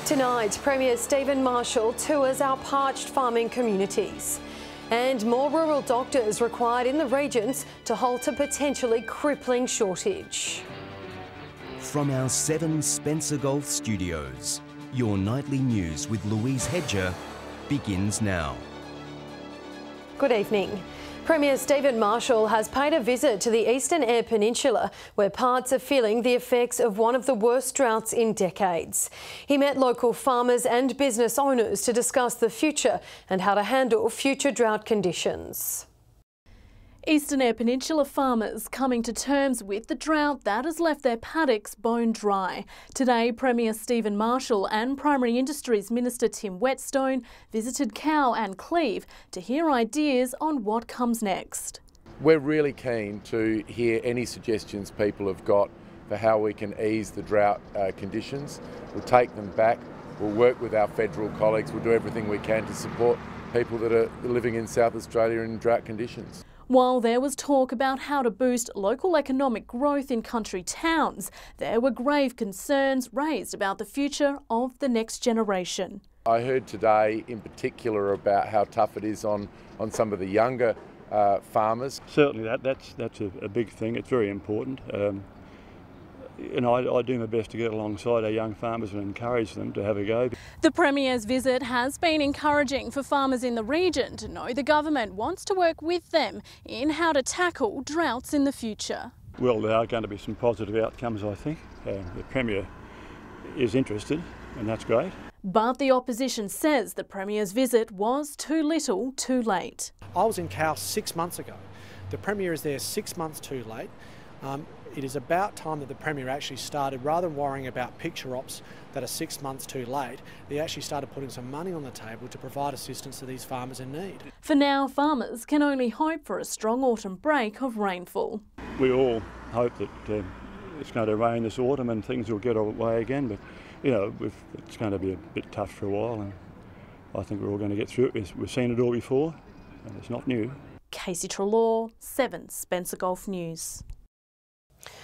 Tonight, Premier Stephen Marshall tours our parched farming communities. And more rural doctors required in the regions to halt a potentially crippling shortage. From our 7 Spencer Golf studios, your nightly news with Louise Hedger begins now. Good evening. Premier Stephen Marshall has paid a visit to the Eastern Eyre Peninsula, where parts are feeling the effects of one of the worst droughts in decades. He met local farmers and business owners to discuss the future and how to handle future drought conditions. Eastern Eyre Peninsula farmers coming to terms with the drought that has left their paddocks bone dry. Today, Premier Stephen Marshall and Primary Industries Minister Tim Whetstone visited Cow and Cleve to hear ideas on what comes next. We're really keen to hear any suggestions people have got for how we can ease the drought conditions. We'll take them back, we'll work with our federal colleagues, we'll do everything we can to support people that are living in South Australia in drought conditions. While there was talk about how to boost local economic growth in country towns, there were grave concerns raised about the future of the next generation. I heard today in particular about how tough it is on some of the younger farmers. Certainly that's a big thing. It's very important. And I do my best to get alongside our young farmers and encourage them to have a go. The Premier's visit has been encouraging for farmers in the region to know the government wants to work with them in how to tackle droughts in the future. Well, there are going to be some positive outcomes, I think. The Premier is interested, and that's great. But the opposition says the Premier's visit was too little, too late. I was in Cow 6 months ago. The Premier is there 6 months too late. It is about time that the Premier actually started, rather than worrying about picture ops that are 6 months too late, they actually started putting some money on the table to provide assistance to these farmers in need. For now, farmers can only hope for a strong autumn break of rainfall. We all hope that it's going to rain this autumn and things will get away again, but you know, it's going to be a bit tough for a while, and I think we're all going to get through it. We've seen it all before, and it's not new. Casey Trelaw, 7 Spencer Golf News.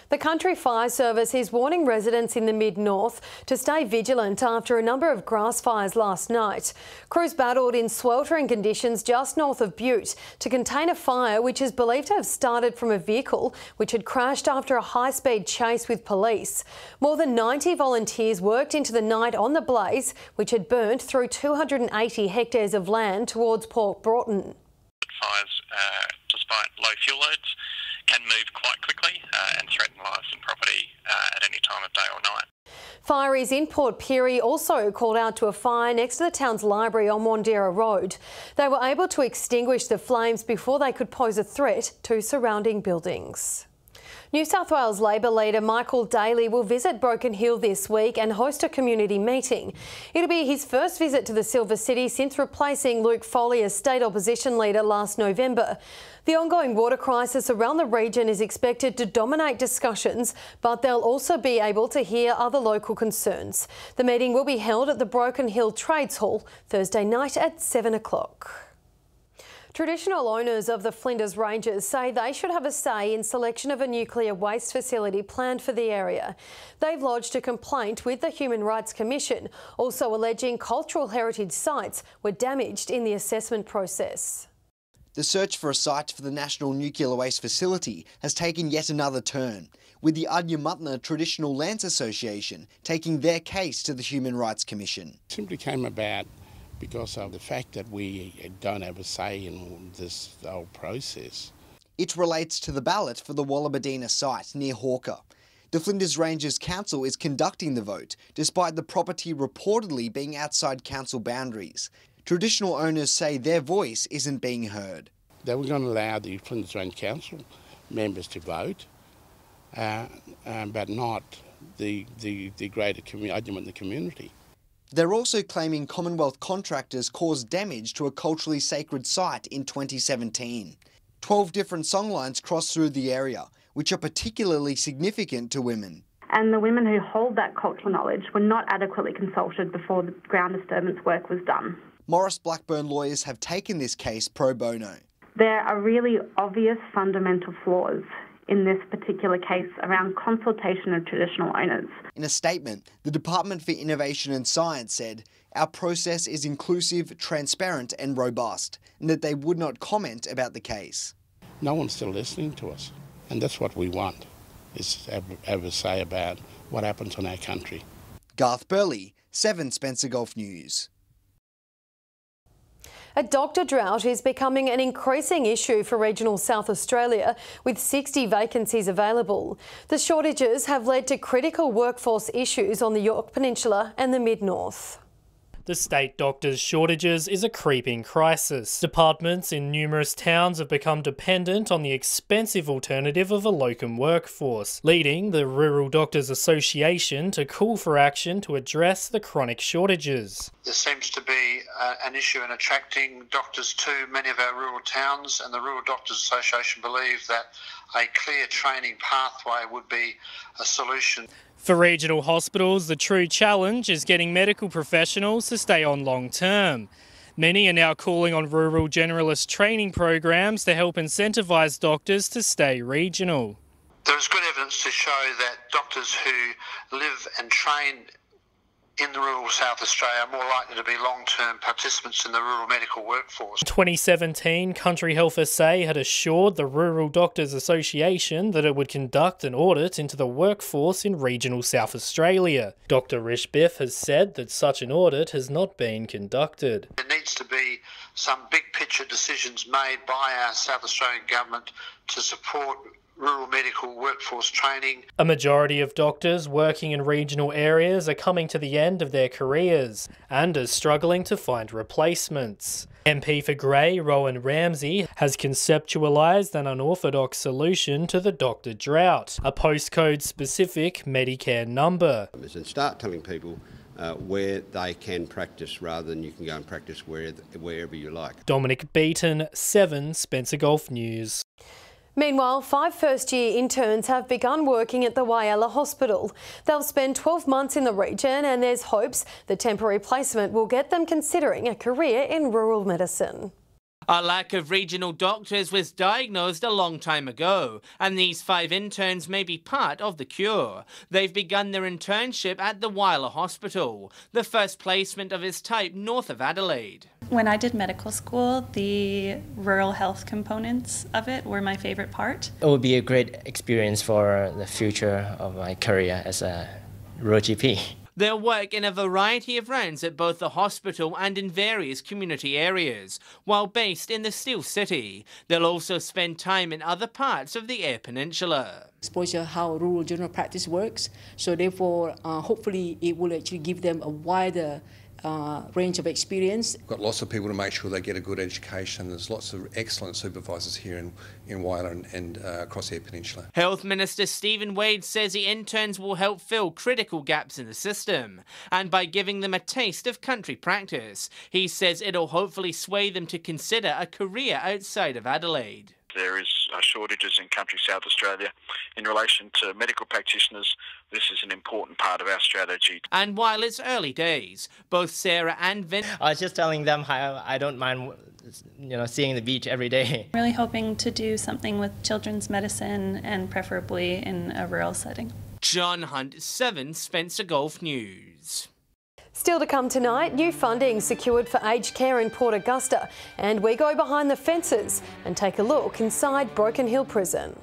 The Country Fire Service is warning residents in the mid-north to stay vigilant after a number of grass fires last night. Crews battled in sweltering conditions just north of Butte to contain a fire which is believed to have started from a vehicle which had crashed after a high-speed chase with police. More than 90 volunteers worked into the night on the blaze, which had burnt through 280 hectares of land towards Port Broughton. Fires, despite low fuel loads, can move quite quickly and threaten lives and property at any time of day or night. Fireys in Port Pirie also called out to a fire next to the town's library on Wandera Road. They were able to extinguish the flames before they could pose a threat to surrounding buildings. New South Wales Labor leader Michael Daly will visit Broken Hill this week and host a community meeting. It'll be his first visit to the Silver City since replacing Luke Foley as state opposition leader last November. The ongoing water crisis around the region is expected to dominate discussions, but they'll also be able to hear other local concerns. The meeting will be held at the Broken Hill Trades Hall Thursday night at 7 o'clock. Traditional owners of the Flinders Ranges say they should have a say in selection of a nuclear waste facility planned for the area. They've lodged a complaint with the Human Rights Commission, also alleging cultural heritage sites were damaged in the assessment process. The search for a site for the National Nuclear Waste Facility has taken yet another turn, with the Adnyamatna Traditional Lands Association taking their case to the Human Rights Commission. It simply came about because of the fact that we don't have a say in this whole process. It relates to the ballot for the Wallabadina site near Hawker. The Flinders Ranges Council is conducting the vote, despite the property reportedly being outside council boundaries. Traditional owners say their voice isn't being heard. They were going to allow the Flinders Range Council members to vote, but not the greater argument in the community. They're also claiming Commonwealth contractors caused damage to a culturally sacred site in 2017. 12 different songlines cross through the area, which are particularly significant to women. And the women who hold that cultural knowledge were not adequately consulted before the ground disturbance work was done. Morris Blackburn lawyers have taken this case pro bono. There are really obvious fundamental flaws in this particular case around consultation of traditional owners. In a statement, the Department for Innovation and Science said, "Our process is inclusive, transparent and robust," and that they would not comment about the case. No one's still listening to us, and that's what we want, is to have a say about what happens on our country. Garth Burley, 7 Spencer Gulf News. A doctor drought is becoming an increasing issue for regional South Australia, with 60 vacancies available. The shortages have led to critical workforce issues on the Yorke Peninsula and the Mid-North. The state doctors' shortages is a creeping crisis. Departments in numerous towns have become dependent on the expensive alternative of a locum workforce, leading the Rural Doctors Association to call for action to address the chronic shortages. There seems to be an issue in attracting doctors to many of our rural towns, and the Rural Doctors Association believe that a clear training pathway would be a solution. For regional hospitals, the true challenge is getting medical professionals to stay on long term. Many are now calling on rural generalist training programs to help incentivise doctors to stay regional. There is good evidence to show that doctors who live and train in the rural South Australia are more likely to be long-term participants in the rural medical workforce. 2017, Country Health SA had assured the Rural Doctors Association that it would conduct an audit into the workforce in regional South Australia. Dr Rish Biff has said that such an audit has not been conducted. There needs to be some big picture decisions made by our South Australian government to support rural medical workforce training. A majority of doctors working in regional areas are coming to the end of their careers and are struggling to find replacements. MP for Grey, Rowan Ramsey, has conceptualised an unorthodox solution to the doctor drought, a postcode-specific Medicare number. And start telling people where they can practice rather than you can go and practice wherever you like. Dominic Beaton, 7 Spencer Gulf News. Meanwhile, 5 first-year interns have begun working at the Whyalla Hospital. They'll spend 12 months in the region, and there's hopes the temporary placement will get them considering a career in rural medicine. A lack of regional doctors was diagnosed a long time ago, and these 5 interns may be part of the cure. They've begun their internship at the Whyalla Hospital, the first placement of its type north of Adelaide. When I did medical school, the rural health components of it were my favourite part. It would be a great experience for the future of my career as a rural GP. They'll work in a variety of rounds at both the hospital and in various community areas. While based in the Steel City, they'll also spend time in other parts of the Eyre Peninsula. Exposure how rural general practice works, so therefore hopefully it will actually give them a wider range of experience. We've got lots of people to make sure they get a good education. There's lots of excellent supervisors here in Whyalla and across the Eyre Peninsula. Health Minister Stephen Wade says the interns will help fill critical gaps in the system, and by giving them a taste of country practice, he says it'll hopefully sway them to consider a career outside of Adelaide. There is shortages in country South Australia. In relation to medical practitioners, this is an important part of our strategy. And while it's early days, both Sarah and Vin... I was just telling them how I don't mind, seeing the beach every day. Really hoping to do something with children's medicine and preferably in a rural setting. John Hunt, 7 Spencer Gulf News. Still to come tonight, new funding secured for aged care in Port Augusta, and we go behind the fences and take a look inside Broken Hill Prison.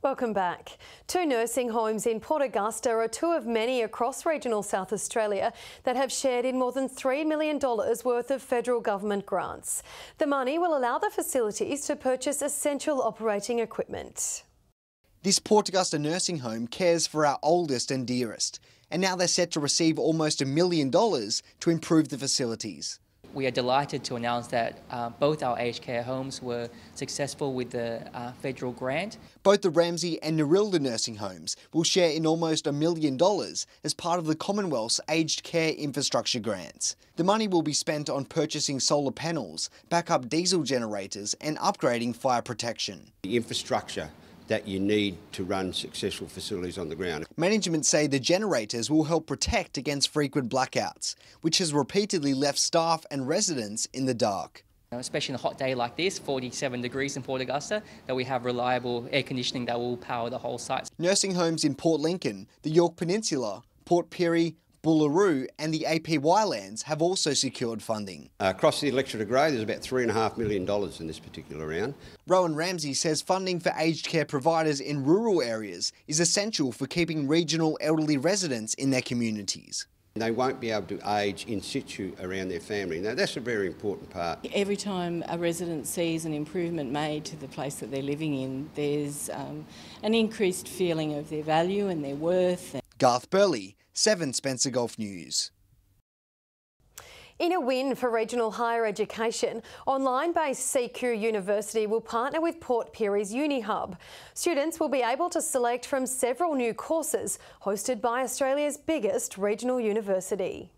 Welcome back. 2 nursing homes in Port Augusta are 2 of many across regional South Australia that have shared in more than $3 million worth of federal government grants. The money will allow the facilities to purchase essential operating equipment. This Port Augusta nursing home cares for our oldest and dearest, and now they're set to receive almost $1 million to improve the facilities. We are delighted to announce that both our aged care homes were successful with the federal grant. Both the Ramsey and Narilda nursing homes will share in almost $1 million as part of the Commonwealth's aged care infrastructure grants. The money will be spent on purchasing solar panels, backup diesel generators and upgrading fire protection. The infrastructure that you need to run successful facilities on the ground. Management say the generators will help protect against frequent blackouts, which has repeatedly left staff and residents in the dark. Especially on a hot day like this, 47 degrees in Port Augusta, that we have reliable air conditioning that will power the whole site. Nursing homes in Port Lincoln, the York Peninsula, Port Pirie, Bullaroo and the AP Whylands have also secured funding. Across the electorate of Grey, there's about $3.5 million in this particular round. Rowan Ramsey says funding for aged care providers in rural areas is essential for keeping regional elderly residents in their communities. They won't be able to age in situ around their family. Now, that's a very important part. Every time a resident sees an improvement made to the place that they're living in, there's an increased feeling of their value and their worth. Garth Burley, 7 Spencer Gulf News. In a win for regional higher education, online-based CQ University will partner with Port Pirie's Uni Hub. Students will be able to select from several new courses hosted by Australia's biggest regional university.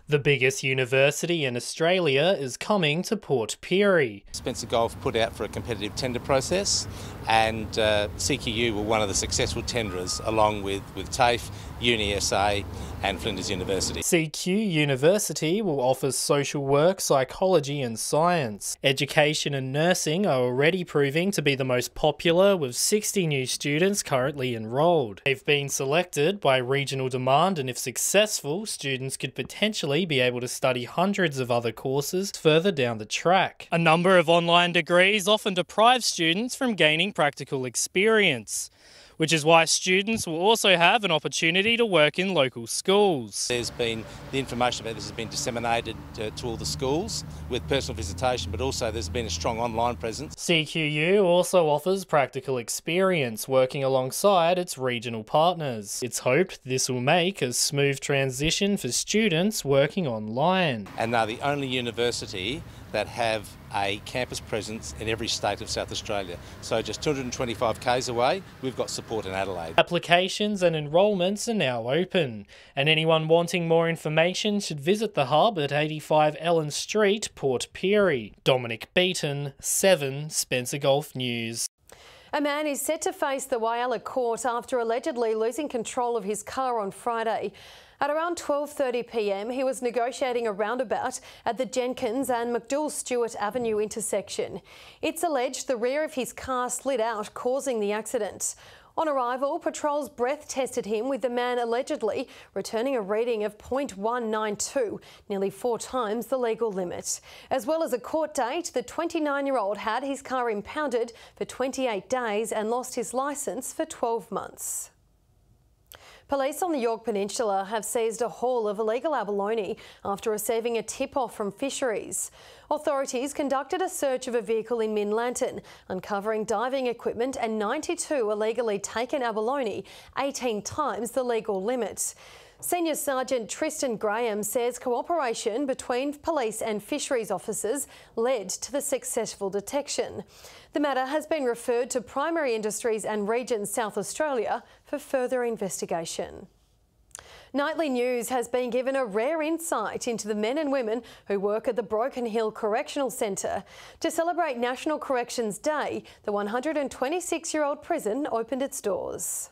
The biggest university in Australia is coming to Port Pirie. Spencer Gulf put out for a competitive tender process, and CQU were one of the successful tenderers, along with TAFE, UniSA and Flinders University. CQ University will offer social work, psychology and science. Education and nursing are already proving to be the most popular, with 60 new students currently enrolled. They've been selected by regional demand, and if successful, students could potentially be able to study hundreds of other courses further down the track. A number of online degrees often deprive students from gaining practical experience, which is why students will also have an opportunity to work in local schools. The information about this has been disseminated to all the schools with personal visitation, but also there's been a strong online presence. CQU also offers practical experience working alongside its regional partners. It's hoped this will make a smooth transition for students working online. And they're the only university that have a campus presence in every state of South Australia. So just 225 k's away, we've got support in Adelaide. Applications and enrolments are now open, and anyone wanting more information should visit the hub at 85 Ellen Street, Port Pirie. Dominic Beaton, 7 Spencer Gulf News. A man is set to face the Whyalla court after allegedly losing control of his car on Friday. At around 12:30 p.m, he was negotiating a roundabout at the Jenkins and McDouall-Stewart Avenue intersection. It's alleged the rear of his car slid out, causing the accident. On arrival, patrols breath tested him, with the man allegedly returning a reading of .192, nearly 4 times the legal limit. As well as a court date, the 29-year-old had his car impounded for 28 days and lost his licence for 12 months. Police on the York Peninsula have seized a haul of illegal abalone after receiving a tip-off from fisheries. Authorities conducted a search of a vehicle in Minlanton, uncovering diving equipment and 92 illegally taken abalone, 18 times the legal limit. Senior Sergeant Tristan Graham says cooperation between police and fisheries officers led to the successful detection. The matter has been referred to Primary Industries and Regions South Australia for further investigation. Nightly News has been given a rare insight into the men and women who work at the Broken Hill Correctional Centre. To celebrate National Corrections Day, the 126-year-old prison opened its doors.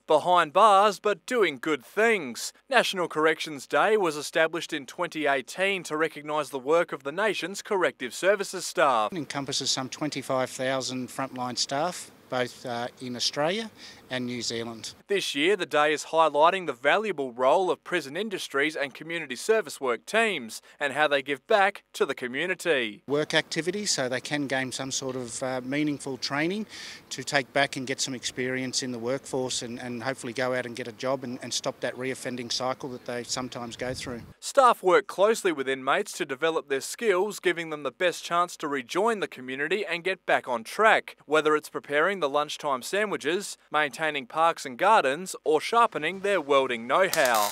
Behind bars but doing good things. National Corrections Day was established in 2018 to recognise the work of the nation's corrective services staff. It encompasses some 25,000 frontline staff, both in Australia and New Zealand. This year, the day is highlighting the valuable role of prison industries and community service work teams and how they give back to the community. Work activities so they can gain some sort of meaningful training to take back and get some experience in the workforce and hopefully go out and get a job and stop that reoffending cycle that they sometimes go through. Staff work closely with inmates to develop their skills, giving them the best chance to rejoin the community and get back on track, whether it's preparing the lunchtime sandwiches, maintaining parks and gardens, or sharpening their welding know-how.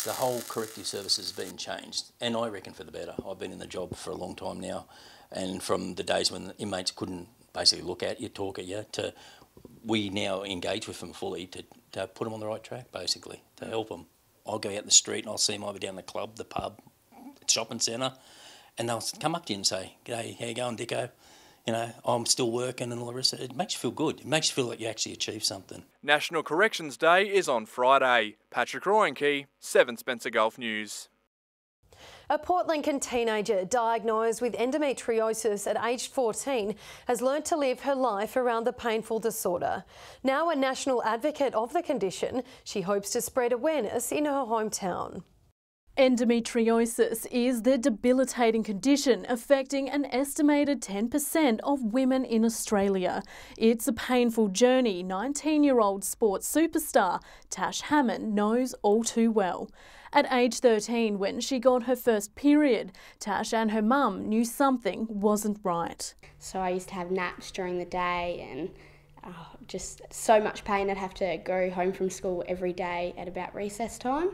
The whole corrective service has been changed, and I reckon for the better. I've been in the job for a long time now, and from the days when the inmates couldn't basically look at you, talk at you, to we now engage with them fully to put them on the right track, basically, to help them. I'll go out in the street and I'll see them either down the club, the pub, shopping centre, and they'll come up to you and say, "G'day, how you going, Dicko? You know, I'm still working," and all the rest of it. It makes you feel good. It makes you feel like you actually achieved something. National Corrections Day is on Friday. Patrick Royenke, 7 Spencer Gulf News. A Port Lincoln teenager diagnosed with endometriosis at aged 14 has learnt to live her life around the painful disorder. Now a national advocate of the condition, she hopes to spread awareness in her hometown. Endometriosis is the debilitating condition affecting an estimated 10% of women in Australia. It's a painful journey 19-year-old sports superstar Tash Hammond knows all too well. At age 13, when she got her first period, Tash and her mum knew something wasn't right. So I used to have naps during the day and just so much pain. I'd have to go home from school every day at about recess time.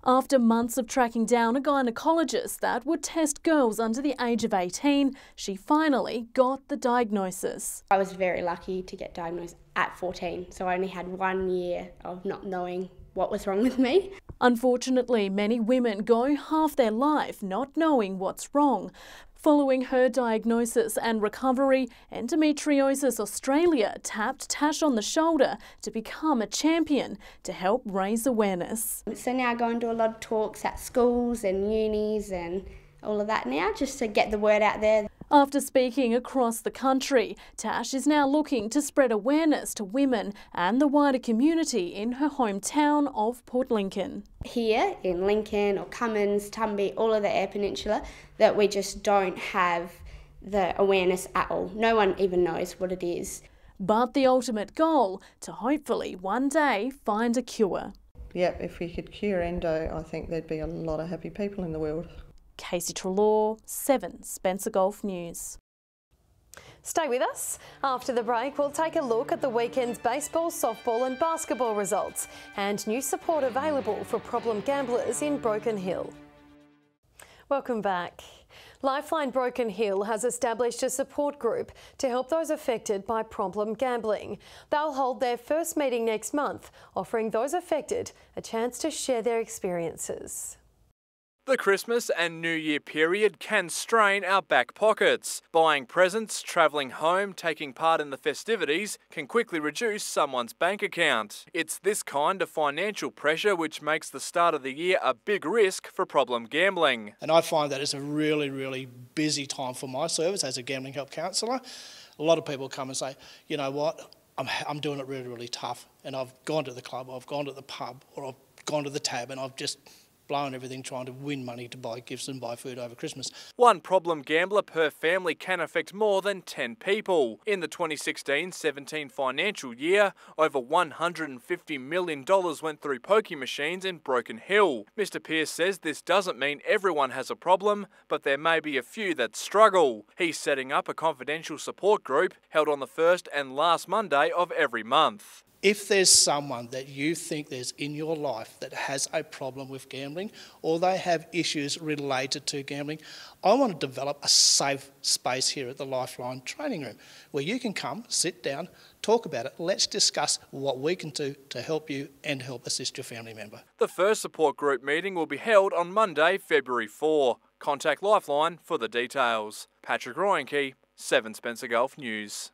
After months of tracking down a gynaecologist that would test girls under the age of 18, she finally got the diagnosis. I was very lucky to get diagnosed at 14, so I only had 1 year of not knowing what was wrong with me. Unfortunately, many women go half their life not knowing what's wrong. Following her diagnosis and recovery, Endometriosis Australia tapped Tash on the shoulder to become a champion to help raise awareness. So now I go and do a lot of talks at schools and unis and all of that now, just to get the word out there. After speaking across the country, Tash is now looking to spread awareness to women and the wider community in her hometown of Port Lincoln. Here in Lincoln or Cummins, Tumby, all of the Eyre Peninsula, that we just don't have the awareness at all. No one even knows what it is. But the ultimate goal, to hopefully one day find a cure. Yep, if we could cure endo, I think there'd be a lot of happy people in the world. Casey Trelaw, 7 Spencer Gulf News. Stay with us. After the break, we'll take a look at the weekend's baseball, softball and basketball results and new support available for problem gamblers in Broken Hill. Welcome back. Lifeline Broken Hill has established a support group to help those affected by problem gambling. They'll hold their first meeting next month, offering those affected a chance to share their experiences. The Christmas and New Year period can strain our back pockets. Buying presents, travelling home, taking part in the festivities can quickly reduce someone's bank account. It's this kind of financial pressure which makes the start of the year a big risk for problem gambling. And I find that it's a really, really busy time for my service as a gambling help counsellor. A lot of people come and say, you know what, I'm doing it really, really tough, and I've gone to the club, I've gone to the pub, or I've gone to the tab, and I've just blowing everything trying to win money to buy gifts and buy food over Christmas. One problem gambler per family can affect more than 10 people. In the 2016-17 financial year, over $150 million went through pokie machines in Broken Hill. Mr Pearce says this doesn't mean everyone has a problem, but there may be a few that struggle. He's setting up a confidential support group held on the first and last Monday of every month. If there's someone that you think there's in your life that has a problem with gambling or they have issues related to gambling, I want to develop a safe space here at the Lifeline training room where you can come, sit down, talk about it. Let's discuss what we can do to help you and help assist your family member. The first support group meeting will be held on Monday, February 4. Contact Lifeline for the details. Patrick Royenke, 7 Spencer Gulf News.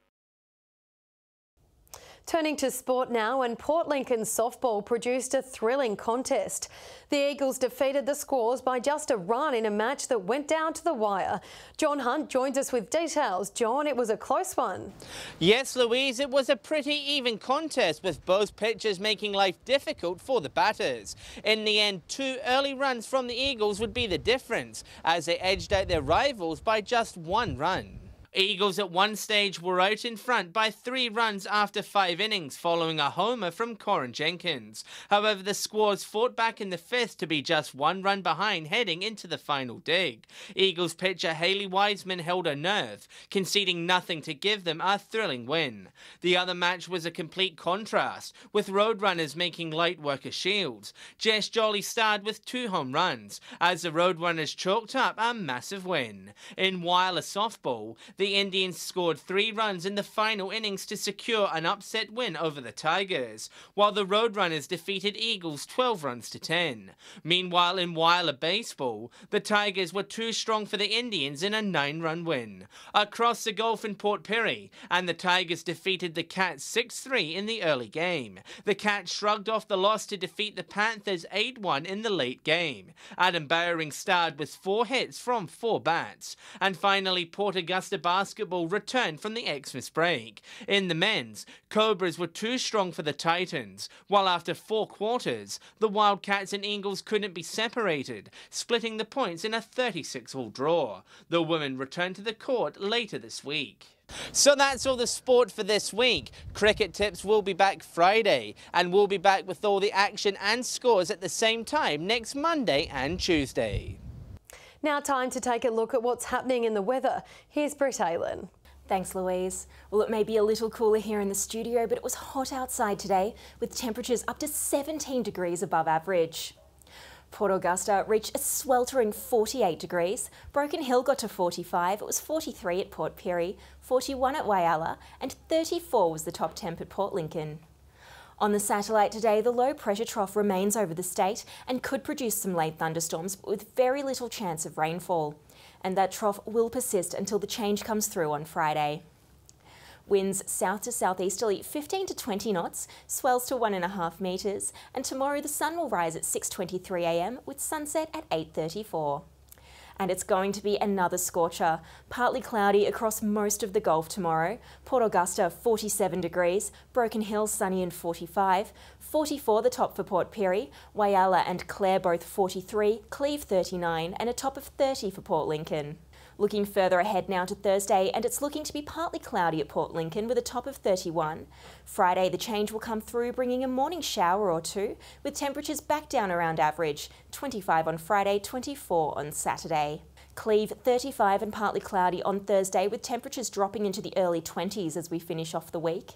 Turning to sport now, and Port Lincoln softball produced a thrilling contest. The Eagles defeated the Squaws by just a run in a match that went down to the wire. John Hunt joins us with details. John, it was a close one. Yes, Louise, it was a pretty even contest with both pitchers making life difficult for the batters. In the end, 2 early runs from the Eagles would be the difference as they edged out their rivals by just 1 run. Eagles at one stage were out in front by 3 runs after 5 innings following a homer from Corin Jenkins. However, the Squaws fought back in the 5th to be just 1 run behind heading into the final dig. Eagles pitcher Hayley Wiseman held her nerve, conceding nothing to give them a thrilling win. The other match was a complete contrast, with Roadrunners making light work of Shields. Jess Jolly starred with 2 home runs, as the Roadrunners chalked up a massive win. In Whyalla softball, The Indians scored 3 runs in the final innings to secure an upset win over the Tigers, while the Roadrunners defeated Eagles 12 runs to 10. Meanwhile, in Whyalla baseball, the Tigers were too strong for the Indians in a 9-run win. Across the Gulf in Port Pirie, and the Tigers defeated the Cats 6-3 in the early game. The Cats shrugged off the loss to defeat the Panthers 8-1 in the late game. Adam Bowering starred with 4 hits from 4 bats. And finally, Port Augusta basketball returned from the Xmas break. In the men's, Cobras were too strong for the Titans, while after 4 quarters, the Wildcats and Eagles couldn't be separated, splitting the points in a 36-all draw. The women returned to the court later this week. So that's all the sport for this week. Cricket Tips will be back Friday, and we'll be back with all the action and scores at the same time next Monday and Tuesday. Now time to take a look at what's happening in the weather. Here's Britt Aylan. Thanks, Louise. Well, it may be a little cooler here in the studio, but it was hot outside today, with temperatures up to 17 degrees above average. Port Augusta reached a sweltering 48 degrees, Broken Hill got to 45, it was 43 at Port Pirie, 41 at Whyalla, and 34 was the top temp at Port Lincoln. On the satellite today, the low pressure trough remains over the state and could produce some late thunderstorms, but with very little chance of rainfall. And that trough will persist until the change comes through on Friday. Winds south to southeasterly 15 to 20 knots, swells to 1.5 metres, and tomorrow the sun will rise at 6:23 a.m. with sunset at 8:34. And it's going to be another scorcher, partly cloudy across most of the Gulf tomorrow. Port Augusta 47 degrees, Broken Hill sunny and 45, 44 the top for Port Pirie, Whyalla and Clare both 43, Cleve 39 and a top of 30 for Port Lincoln. Looking further ahead now to Thursday, and it's looking to be partly cloudy at Port Lincoln with a top of 31. Friday, the change will come through, bringing a morning shower or two, with temperatures back down around average, 25 on Friday, 24 on Saturday. Cleve 35 and partly cloudy on Thursday, with temperatures dropping into the early 20s as we finish off the week.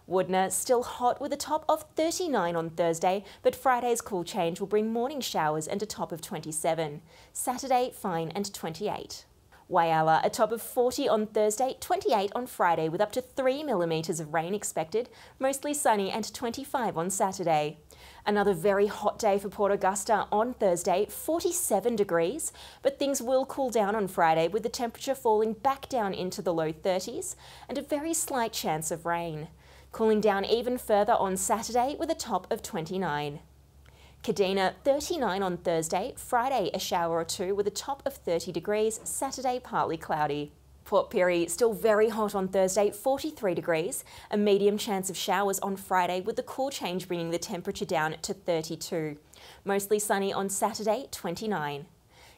Woodner still hot with a top of 39 on Thursday, but Friday's cool change will bring morning showers and a top of 27. Saturday, fine and 28. Whyalla, a top of 40 on Thursday, 28 on Friday with up to 3 millimetres of rain expected, mostly sunny and 25 on Saturday. Another very hot day for Port Augusta on Thursday, 47 degrees, but things will cool down on Friday with the temperature falling back down into the low 30s and a very slight chance of rain. Cooling down even further on Saturday with a top of 29. Kadina 39 on Thursday, Friday a shower or two with a top of 30 degrees, Saturday partly cloudy. Port Pirie still very hot on Thursday, 43 degrees, a medium chance of showers on Friday with the cool change bringing the temperature down to 32. Mostly sunny on Saturday, 29.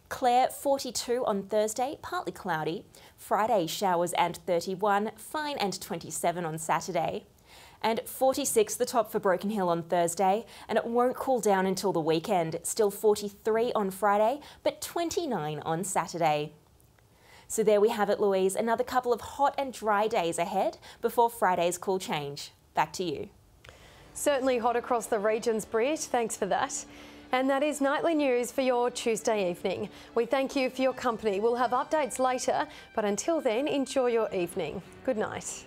Clare 42 on Thursday, partly cloudy. Friday showers and 31, fine and 27 on Saturday. And 46 the top for Broken Hill on Thursday, and it won't cool down until the weekend. Still 43 on Friday, but 29 on Saturday. So there we have it, Louise. Another couple of hot and dry days ahead before Friday's cool change. Back to you. Certainly hot across the regions, Britt. Thanks for that. And that is Nightly News for your Tuesday evening. We thank you for your company. We'll have updates later, but until then, enjoy your evening. Good night.